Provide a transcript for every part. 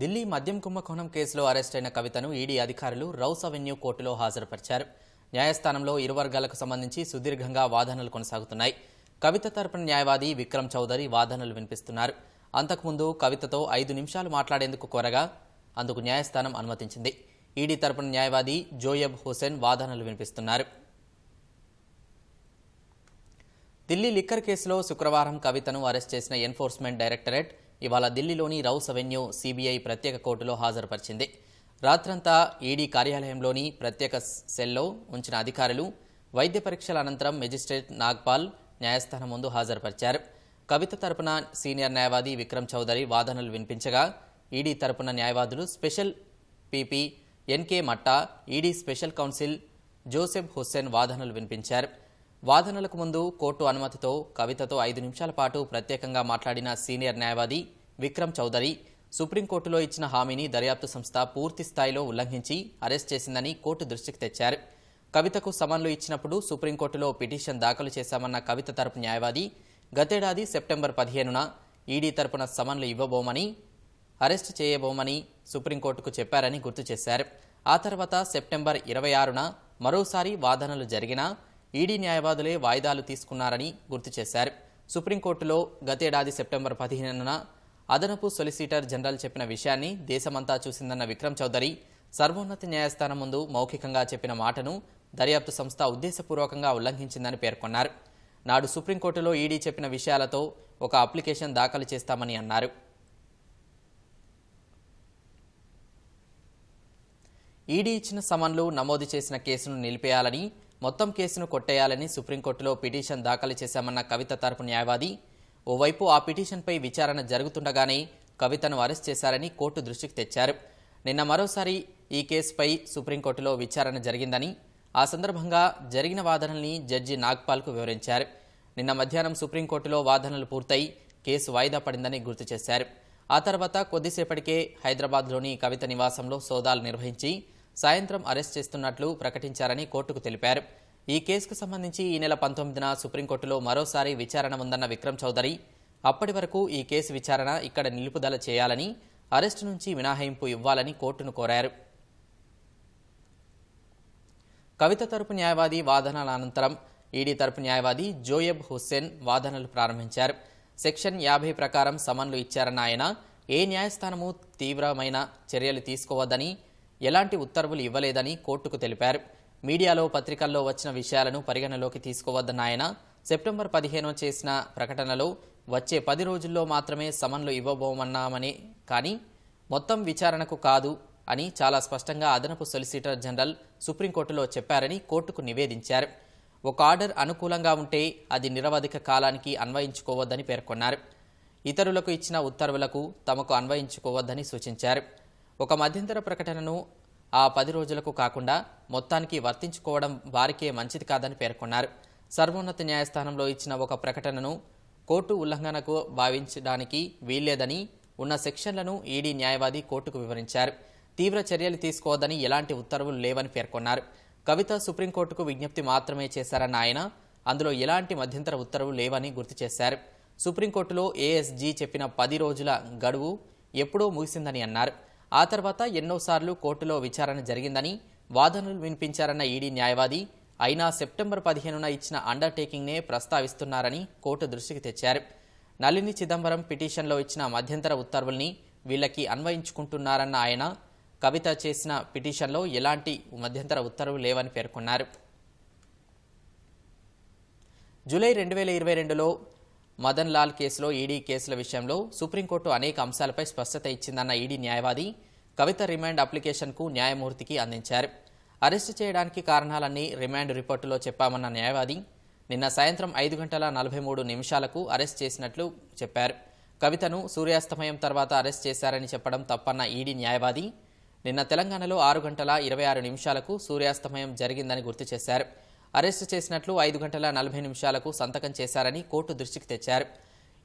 ఢిల్లీ మద్యం కుంభకోణం కేసులో అరెస్టైన కవితను ఈడీ అధికారులు రౌస్ అవెన్యూ కోర్టులో హాజరుపరిచారు. న్యాయస్థానంలో ఇరు వర్గాలకు సంబంధించి సుదీర్ఘంగా వాదనలు కొనసాగుతున్నాయి. కవిత తరపున న్యాయవాది విక్రమ్ చౌదరి వాదనలు వినిపిస్తున్నారు. అంతకుముందు కవితతో 5 నిమిషాలు మాట్లాడేందుకు కోరగా అందుకు న్యాయస్థానం అనుమతించింది. ఈడీ తరపున న్యాయవాది జోయబ్ హుసేన్ వాదనలు వినిపిస్తున్నారు. ఢిల్లీ లిక్కర్ కేసులో శుక్రవారం కవితను అరెస్ట్ చేసిన ఎన్ఫోర్స్మెంట్ డైరెక్టరేట్ ఇవాళ ఢిల్లీలోని రౌస్ అవెన్యూ సిబిఐ ప్రత్యేక కోర్టులో హాజరుపరిచింది. రాత్రంతా ఈడీ కార్యాలయంలోని ప్రత్యేక సెల్లో ఉంచిన అధికారులు వైద్య పరీక్షల అనంతరం మెజిస్ట్రేట్ నాగ్పాల్ న్యాయస్థానం ముందు హాజరుపరిచారు. కవిత తరపున సీనియర్ న్యాయవాది విక్రమ్ చౌదరి వాదనలు వినిపించగా ఈడీ తరపున న్యాయవాదులు special PP NK Matta, ED special counsel Joseph Hussain వాదనలు వినిపించారు. వాదనలకు ముందు కోర్టు అనుమతితో కవితతో 5 నిమిషాల పాటు ప్రత్యేకంగా మాట్లాడిన సీనియర్ న్యాయవాది విక్రమ్ చౌదరి సుప్రీంకోర్టులో ఇచ్చిన హామీని దర్యాప్తు సంస్థ పూర్తి స్థాయిలో ఉల్లంఘించి అరెస్ట్ చేసిందని కోర్టు దృష్టికి తెచ్చారు. కవితకు సమన్లు ఇచ్చినప్పుడు సుప్రీంకోర్టులో పిటిషన్ దాఖలు చేశామన్న కవిత తరపు న్యాయవాది గతేడాది సెప్టెంబర్ 15న ఈడీ తరపున సమన్లు ఇవ్వబోమని, అరెస్టు చేయబోమని సుప్రీంకోర్టుకు చెప్పారని గుర్తు చేశారు. ఆ తర్వాత సెప్టెంబర్ 26న మరోసారి వాదనలు జరిగినా ఈడీ న్యాయవాదులే వాయిదాలు తీసుకున్నారని గుర్తు చేశారు. సుప్రీంకోర్టులో గతేడాది సెప్టెంబర్ 15న అదనపు సొలిసిటర్ జనరల్ చెప్పిన విషయాన్ని దేశమంతా చూసిందన్న విక్రమ్ చౌదరి సర్వోన్నత న్యాయస్థానం ముందు మౌఖికంగా చెప్పిన మాటను దర్యాప్తు సంస్థ ఉద్దేశపూర్వకంగా ఉల్లంఘించిందని పేర్కొన్నారు. నాడు సుప్రీంకోర్టులో ఈడీ చెప్పిన విషయాలతో ఒక అప్లికేషన్ దాఖలు చేస్తామని అన్నారు. ఈడీ ఇచ్చిన సమన్లు నమోదు చేసిన కేసును నిలిపేయాలని, మొత్తం కేసును కొట్టేయాలని సుప్రీంకోర్టులో పిటిషన్ దాఖలు చేశామన్న కవిత తరపు న్యాయవాది ఓవైపు ఆ పిటిషన్పై విచారణ జరుగుతుండగానే కవితను అరెస్ట్ చేశారని కోర్టు దృష్టికి తెచ్చారు. నిన్న మరోసారి ఈ కేసుపై సుప్రీంకోర్టులో విచారణ జరిగిందని, ఆ సందర్భంగా జరిగిన వాదనల్ని జడ్జి నాగ్పాల్కు వివరించారు. నిన్న మధ్యాహ్నం సుప్రీంకోర్టులో వాదనలు పూర్తయి కేసు వాయిదా పడిందని గుర్తు చేశారు. ఆ తర్వాత కొద్దిసేపటికే హైదరాబాద్లోని కవిత నివాసంలో సోదాలు నిర్వహించి సాయంత్రం అరెస్ట్ చేస్తున్నట్లు ప్రకటించారని కోర్టుకు తెలిపారు. ఈ కేసుకు సంబంధించి ఈ నెల 19న సుప్రీంకోర్టులో మరోసారి విచారణ ఉందన్న విక్రమ్ చౌదరి అప్పటి వరకు ఈ కేసు విచారణ ఇక్కడ నిలుపుదల చేయాలని, అరెస్టు నుంచి మినహాయింపు ఇవ్వాలని కోర్టును కోరారు. కవిత తరపు న్యాయవాది వాదనల అనంతరం ఈడీ తరపు న్యాయవాది జోయబ్ హుస్సేన్ వాదనలు ప్రారంభించారు. సెక్షన్ 50 ప్రకారం సమన్లు ఇచ్చారన్న ఆయన ఏ న్యాయస్థానము తీవ్రమైన చర్యలు తీసుకోవద్దని, ఎలాంటి ఉత్తర్వులు ఇవ్వలేదని కోర్టుకు తెలిపారు. మీడియాలో, పత్రికల్లో వచ్చిన విషయాలను పరిగణలోకి తీసుకోవద్దన్న ఆయన సెప్టెంబర్ 15 చేసిన ప్రకటనలో వచ్చే 10 రోజుల్లో మాత్రమే సమన్లు ఇవ్వబోమన్నామని, కానీ మొత్తం విచారణకు కాదు అని చాలా స్పష్టంగా అదనపు సొలిసిటర్ జనరల్ సుప్రీంకోర్టులో చెప్పారని కోర్టుకు నివేదించారు. ఒక ఆర్డర్ అనుకూలంగా ఉంటే అది నిరవధిక కాలానికి అన్వయించుకోవద్దని పేర్కొన్నారు. ఇతరులకు ఇచ్చిన ఉత్తర్వులకు తమకు అన్వయించుకోవద్దని సూచించారు. ఒక మధ్యంతర ప్రకటనను ఆ 10 రోజులకు కాకుండా మొత్తానికి వర్తించుకోవడం వారికే మంచిది కాదని పేర్కొన్నారు. సర్వోన్నత న్యాయస్థానంలో ఇచ్చిన ఒక ప్రకటనను కోర్టు ఉల్లంఘనకు భావించడానికి వీల్లేదని, ఉన్న సెక్షన్లను ఈడీ న్యాయవాది కోర్టుకు వివరించారు. తీవ్ర చర్యలు తీసుకోవద్దని ఎలాంటి ఉత్తర్వులు లేవని పేర్కొన్నారు. కవిత సుప్రీంకోర్టుకు విజ్ఞప్తి మాత్రమే చేశారన్న ఆయన అందులో ఎలాంటి మధ్యంతర ఉత్తర్వులు లేవని గుర్తు చేశారు. సుప్రీంకోర్టులో ఏఎస్జీ చెప్పిన 10 రోజుల గడువు ఎప్పుడో ముగిసిందని అన్నారు. ఆ తర్వాత ఎన్నోసార్లు కోర్టులో విచారణ జరిగిందని, వాదనలు వినిపించారన్న ఈడీ న్యాయవాది అయినా సెప్టెంబర్ 15న ఇచ్చిన అండర్టేకింగ్నే ప్రస్తావిస్తున్నారని కోర్టు దృష్టికి తెచ్చారు. నళిని చిదంబరం పిటిషన్లో ఇచ్చిన మధ్యంతర ఉత్తర్వుల్ని వీళ్లకి అన్వయించుకుంటున్నారన్న ఆయన కవిత చేసిన పిటిషన్లో ఎలాంటి మధ్యంతర ఉత్తర్వులు లేవని పేర్కొన్నారు. జూలై 2022లో మదన్ లాల్ కేసులో ఈడీ కేసుల విషయంలో సుప్రీంకోర్టు అనేక అంశాలపై స్పష్టత ఇచ్చిందన్న ఈడీ న్యాయవాది కవిత రిమాండ్ అప్లికేషన్కు న్యాయమూర్తికి అందించారు. అరెస్టు చేయడానికి కారణాలన్నీ రిమాండ్ రిపోర్టులో చెప్పామన్న న్యాయవాది నిన్న సాయంత్రం 5:43 అరెస్ట్ చేసినట్లు చెప్పారు. కవితను సూర్యాస్తమయం తర్వాత అరెస్ట్ చేశారని చెప్పడం తప్పన్న ఈడీ న్యాయవాది నిన్న తెలంగాణలో 6:26 సూర్యాస్తమయం జరిగిందని గుర్తు చేశారు. అరెస్టు చేసినట్లు 5:40 సంతకం చేశారని కోర్టు దృష్టికి తెచ్చారు.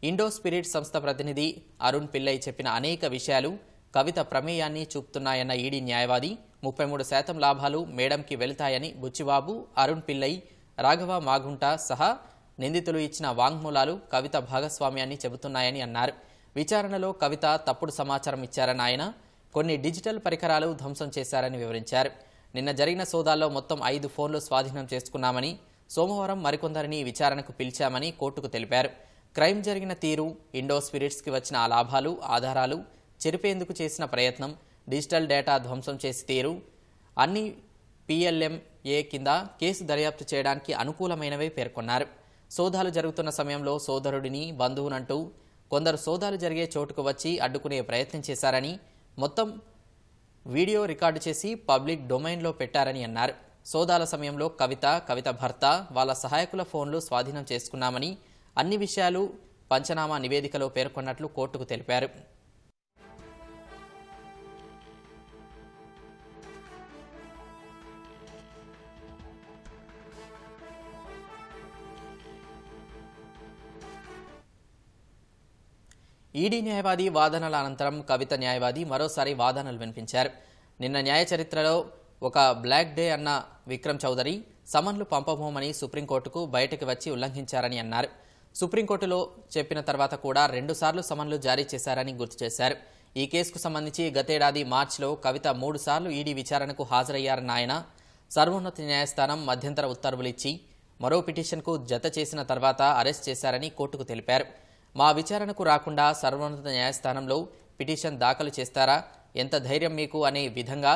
ఇండో స్పిరిట్ సంస్థ ప్రతినిధి అరుణ్ పిల్లై చెప్పిన అనేక విషయాలు కవిత ప్రమేయాన్ని చూపుతున్నాయన్న ఈడీ న్యాయవాది 33% లాభాలు మేడంకి వెళతాయని బుచ్చిబాబు, అరుణ్ పిల్లై, రాఘవ మాగుంట సహా నిందితులు ఇచ్చిన వాంగ్మూలాలు కవిత భాగస్వామ్యాన్ని చెబుతున్నాయని అన్నారు. విచారణలో కవిత తప్పుడు సమాచారం ఇచ్చారన్న ఆయన కొన్ని డిజిటల్ పరికరాలు ధ్వంసం చేశారని వివరించారు. నిన్న జరిగిన సోదాల్లో మొత్తం 5 ఫోన్లు స్వాధీనం చేసుకున్నామని, సోమవారం మరికొందరిని విచారణకు పిలిచామని కోర్టుకు తెలిపారు. క్రైమ్ జరిగిన తీరు, ఇండో స్పిరిట్స్కి వచ్చిన ఆ లాభాలు, ఆధారాలు చెరిపేందుకు చేసిన ప్రయత్నం, డిజిటల్ డేటా ధ్వంసం చేసి తీరు అన్ని PLMA కింద కేసు దర్యాప్తు చేయడానికి అనుకూలమైనవే పేర్కొన్నారు. సోదాలు జరుగుతున్న సమయంలో సోదరుడిని, బంధువునంటూ కొందరు సోదాలు జరిగే చోటుకు వచ్చి అడ్డుకునే ప్రయత్నం చేశారని, మొత్తం వీడియో రికార్డు చేసి పబ్లిక్ డొమైన్లో పెట్టారని అన్నారు. సోదాల సమయంలో కవిత భర్త, వాళ్ళ సహాయకుల ఫోన్లు స్వాధీనం చేసుకున్నామని, అన్ని విషయాలు పంచనామా నివేదికలో పేర్కొన్నట్లు కోర్టుకు తెలిపారు. ఈడీ న్యాయవాది వాదనల అనంతరం కవిత న్యాయవాది మరోసారి వాదనలు వినిపించారు. నిన్న న్యాయ చరిత్రలో ఒక బ్లాక్ డే అన్న విక్రమ్ చౌదరి సమన్లు పంపబోమని సుప్రీంకోర్టుకు బయటకు వచ్చి ఉల్లంఘించారని అన్నారు. సుప్రీంకోర్టులో చెప్పిన తర్వాత కూడా 2 సార్లు సమన్లు జారీ చేశారని గుర్తు చేశారు. ఈ కేసుకు సంబంధించి గతేడాది మార్చిలో కవిత 3 సార్లు ఈడీ విచారణకు హాజరయ్యారన్న ఆయన సర్వోన్నత న్యాయస్థానం మధ్యంతర ఉత్తర్వులిచ్చి మరో పిటిషన్కు జత చేసిన తర్వాత అరెస్ట్ చేశారని కోర్టుకు తెలిపారు. మా విచారణకు రాకుండా సర్వోన్నత న్యాయస్థానంలో పిటిషన్ దాఖలు చేస్తారా, ఎంత ధైర్యం మీకు అనే విధంగా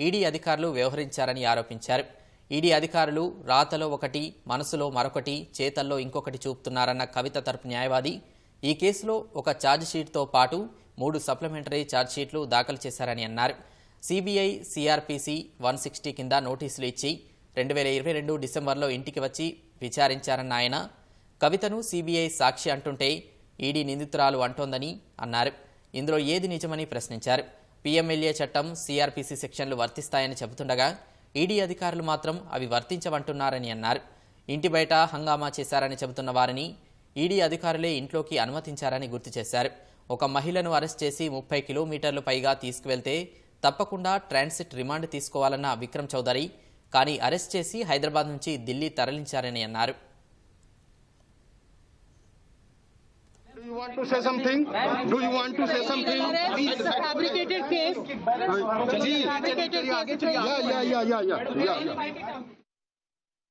ఈడీ అధికారులు వ్యవహరించారని ఆరోపించారు. ఈడీ అధికారులు రాతలో ఒకటి, మనసులో మరొకటి, చేతల్లో ఇంకొకటి చూపుతున్నారన్న కవిత తరపు న్యాయవాది ఈ కేసులో ఒక ఛార్జిషీట్తో పాటు 3 సప్లిమెంటరీ ఛార్జిషీట్లు దాఖలు చేశారని అన్నారు. CBI CRPC 160 కింద నోటీసులు ఇచ్చి 2022 డిసెంబర్లో ఇంటికి వచ్చి విచారించారన్న ఆయన కవితను CBI సాక్షి అంటుంటే ఈడీ నిందితురాలు అంటోందని అన్నారు. ఇందులో ఏది నిజమని ప్రశ్నించారు. PMLA చట్టం, CRPC సెక్షన్లు వర్తిస్తాయని చెబుతుండగా ఈడీ అధికారులు మాత్రం అవి వర్తించవంటున్నారని అన్నారు. ఇంటి బయట హంగామా చేశారని చెబుతున్న వారిని ఈడీ అధికారులే ఇంట్లోకి అనుమతించారని గుర్తు చేశారు. ఒక మహిళను అరెస్ట్ చేసి 30 కిలోమీటర్లు పైగా తీసుకువెళ్తే తప్పకుండా ట్రాన్సిట్ రిమాండ్ తీసుకోవాలన్న విక్రమ్ చౌదరి కానీ అరెస్ట్ చేసి హైదరాబాద్ నుంచి ఢిల్లీ తరలించారని అన్నారు. Do you want to say something? Do you want to say something? It's a fabricated case. Yeah.